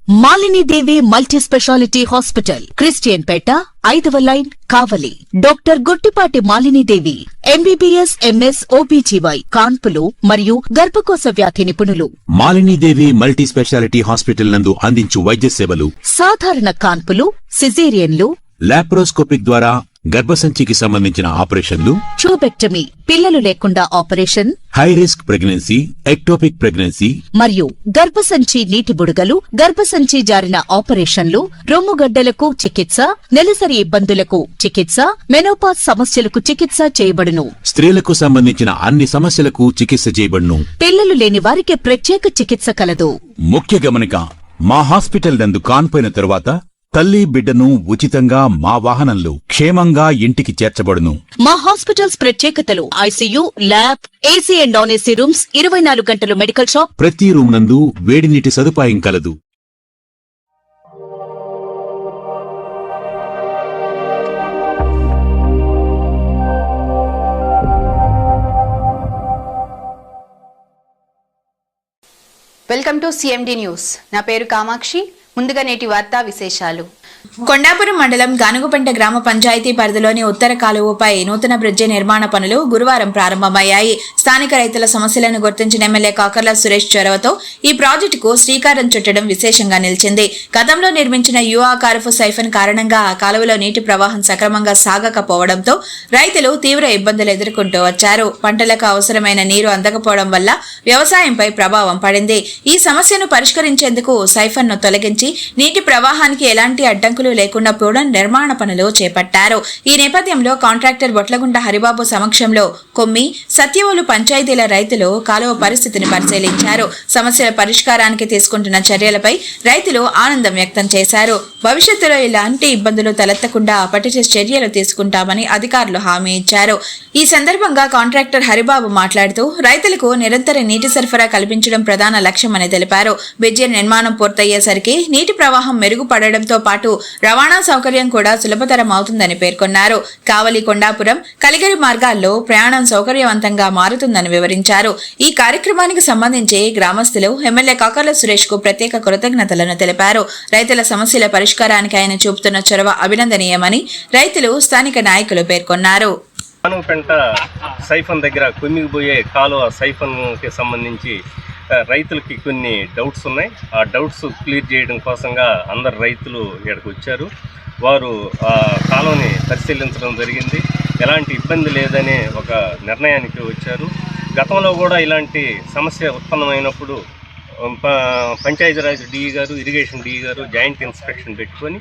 మాలిని దేవి multi speciality hospital, Christian పేట, 5వ line, కావలి. Doctor Guttipati Malini దేవి, MBBS, MS, OBGY, కాన్పులు మరియు గర్భకోశ వ్యాధి నిపుణులు. మాలిని దేవి మల్టీ స్పెషాలిటీ హాస్పిటల్ నందు అందించు వైద్య సేవలు: సాధారణ కాన్పులు, సిజేరియన్లు, లాప్రోస్కోపిక్ ద్వారా గర్భసంచికి సంబంధించిన ఆపరేషన్లు, ట్యూబెక్టమీ, పిల్లలు లేకుండా operation, high risk pregnancy, ectopic pregnancy మరియు గర్భసంచి నీటి బుడగలు, గర్భసంచి జారిన ఆపరేషన్లు, రొమ్ముగడ్డలకు చికిత్స, నెలసరి ఇబ్బందులకు చికిత్స, మెనోపాజ్ సమస్యలకు చికిత్స చేయబడును. స్త్రీలకు సంబంధించిన అన్ని సమస్యలకు చికిత్స చేయబడును. పిల్లలు లేని వారికి ప్రత్యేక చికిత్స కలదు. ముఖ్య గమనిక: మా హాస్పిటల్ నందు కాన్పోయిన తరువాత తల్లి బిడ్డను ఉచితంగా మా వాహనంలో క్షేమంగా ఇంటికి చేర్చబడును. మా హాస్పిటల్స్ ప్రత్యేకతలు: ICU, lab, AC and non AC rooms, 24 గంటలు మెడికల్ షాప్, ప్రతి రూమ్ నందు వేడి నీటి సదుపాయం కలదు. Welcome to CMD news. నా పేరు కామాక్షి. ముందుగా నేటి వార్తా విశేషాలు. కొండాపురం మండలం గానుగుపంట గ్రామ పంచాయతీ పరిధిలోని ఉత్తర కాలువపై నూతన బ్రిడ్జి నిర్మాణ పనులు గురువారం ప్రారంభమయ్యాయి. స్థానిక రైతుల సమస్యలను గుర్తించిన ఎమ్మెల్యే కాకర్ల సురేష్ చొరవతో ఈ ప్రాజెక్టుకు శ్రీకారం చుట్టడం విశేషంగా నిలిచింది. గతంలో నిర్మించిన యు ఆకారపు సైఫన్ కారణంగా ఆ కాలువలో నీటి ప్రవాహం సక్రమంగా సాగకపోవడంతో రైతులు తీవ్ర ఇబ్బందులు ఎదుర్కొంటూ వచ్చారు. పంటలకు అవసరమైన నీరు అందకపోవడం వల్ల వ్యవసాయంపై ప్రభావం పడింది. ఈ సమస్యను పరిష్కరించేందుకు సైఫన్ను తొలగించి నీటి ప్రవాహానికి ఎలాంటి అడ్డంకులు లేకుండా కూడా నిర్మాణ పనులు చేపట్టారు. ఈ నేపథ్యంలో కాంట్రాక్టర్ బొట్లగుంట హరిబాబు సమక్షంలో కొమ్మి, సత్యవోలు పంచాయతీల రైతులు కాలువ పరిస్థితిని పరిశీలించారు. సమస్యల పరిష్కారానికి తీసుకుంటున్న చర్యలపై రైతులు ఆనందం వ్యక్తం చేశారు. భవిష్యత్తులో ఇలాంటి ఇబ్బందులు తలెత్తకుండా పటిష్ట చర్యలు తీసుకుంటామని అధికారులు హామీ ఇచ్చారు. ఈ సందర్భంగా కాంట్రాక్టర్ హరిబాబు మాట్లాడుతూ రైతులకు నిరంతర నీటి సరఫరా కల్పించడం ప్రధాన లక్ష్యమని తెలిపారు. బ్రిడ్జి నిర్మాణం పూర్తయ్యేసరికి నీటి ప్రవాహం మెరుగుపడడంతో పాటు రవాణా సౌకర్యం కూడా సులభతరం అవుతుందని పేర్కొన్నారు. కావలి, కొండాపురం, కలిగిరి మార్గాల్లో ప్రయాణం సౌకర్యవంతంగా మారుతుందని వివరించారు. ఈ కార్యక్రమానికి సంబంధించి గ్రామస్తులు ఎమ్మెల్యే కాకర్ల సురేష్ కు ప్రత్యేక కృతజ్ఞతలను తెలిపారు. రైతుల సమస్యల పరిష్కారానికి ఆయన చూపుతున్న చొరవ అభినందనీయమని రైతులు, స్థానిక నాయకులు పేర్కొన్నారు. గానుగుపంట సైఫన్ దగ్గర కొమ్మిగిపోయే కాలువ సైఫన్కి సంబంధించి రైతులకి కొన్ని డౌట్స్ ఉన్నాయి. ఆ డౌట్స్ క్లియర్ చేయడం కోసంగా అందరు రైతులు ఇక్కడికి వచ్చారు. వారు ఆ కాలువని పరిశీలించడం జరిగింది. ఎలాంటి ఇబ్బంది లేదనే ఒక నిర్ణయానికి వచ్చారు. గతంలో కూడా ఇలాంటి సమస్య ఉత్పన్నమైనప్పుడు పంచాయతీరాజ్ డిఈ గారు, ఇరిగేషన్ డిఈ గారు జాయింట్ ఇన్స్పెక్షన్ పెట్టుకొని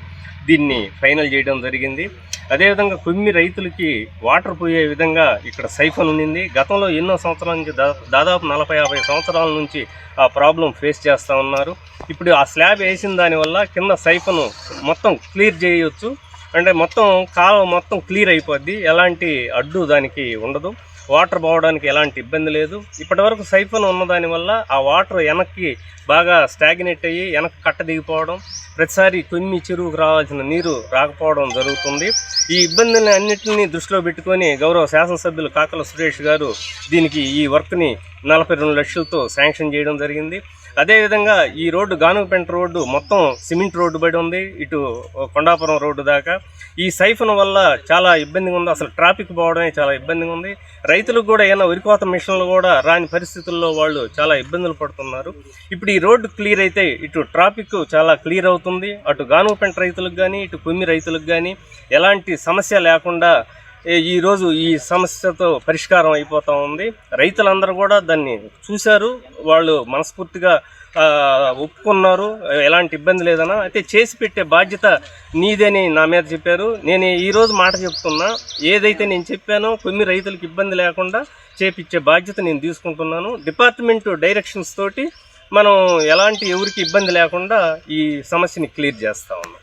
దీన్ని ఫైనల్ చేయడం జరిగింది. అదేవిధంగా కొన్ని రైతులకి వాటర్ పోయే విధంగా ఇక్కడ సైఫన్ ఉండింది. గతంలో ఎన్నో సంవత్సరాల నుంచి దాదాపు 40-50 సంవత్సరాల నుంచి ఆ ప్రాబ్లం ఫేస్ చేస్తూ ఉన్నారు. ఇప్పుడు ఆ స్లాబ్ వేసిన దానివల్ల కింద సైఫన్ మొత్తం క్లియర్ చేయవచ్చు. అంటే మొత్తం కాలువ మొత్తం క్లియర్ అయిపోద్ది. ఎలాంటి అడ్డు దానికి ఉండదు. వాటర్ పోవడానికి ఎలాంటి ఇబ్బంది లేదు. ఇప్పటి వరకు సైఫన్ ఉన్నదానివల్ల ఆ వాటర్ వెనక్కి బాగా స్టాగ్నేట్ అయ్యి వెనక్కి కట్ట దిగిపోవడం, ప్రతిసారి కొన్ని చెరువుకు రావాల్సిన నీరు రాకపోవడం జరుగుతుంది. ఈ ఇబ్బందులను అన్నింటినీ దృష్టిలో పెట్టుకొని గౌరవ శాసనసభ్యులు కాకర్ల సురేష్ గారు దీనికి ఈ వర్క్ని 42 లక్షలతో శాంక్షన్ చేయడం జరిగింది. అదేవిధంగా ఈ రోడ్డు గానుగుపంట రోడ్డు మొత్తం సిమెంట్ రోడ్డు పడి ఉంది, ఇటు కొండాపురం రోడ్డు దాకా. ఈ సైఫన్ వల్ల చాలా ఇబ్బందిగా ఉంది. అసలు ట్రాఫిక్ పోవడమే చాలా ఇబ్బందిగా ఉంది. రైతులకు కూడా ఏమైనా వరికోత మిషన్లు కూడా రాని పరిస్థితుల్లో వాళ్ళు చాలా ఇబ్బందులు పడుతున్నారు. ఇప్పుడు ఈ రోడ్డు క్లియర్ అయితే ఇటు ట్రాఫిక్ చాలా క్లియర్ అవుతుంది. అటు గానుగుపంట రైతులకు కానీ, ఇటు కొమ్మి రైతులకు కానీ ఎలాంటి సమస్య లేకుండా ఈరోజు ఈ సమస్యతో పరిష్కారం అయిపోతూ ఉంది. రైతులందరూ కూడా దాన్ని చూశారు. వాళ్ళు మనస్ఫూర్తిగా ఒప్పుకున్నారు. ఎలాంటి ఇబ్బంది లేదన్నా. అయితే చేసి పెట్టే బాధ్యత నీదని నా మీద చెప్పారు. నేను ఈరోజు మాట చెప్తున్నా, ఏదైతే నేను చెప్పానో కొన్ని రైతులకు ఇబ్బంది లేకుండా చేపించే బాధ్యత నేను తీసుకుంటున్నాను. డిపార్ట్మెంట్ డైరెక్షన్స్ తోటి మనం ఎలాంటి ఎవరికి ఇబ్బంది లేకుండా ఈ సమస్యని క్లియర్ చేస్తా ఉన్నాం.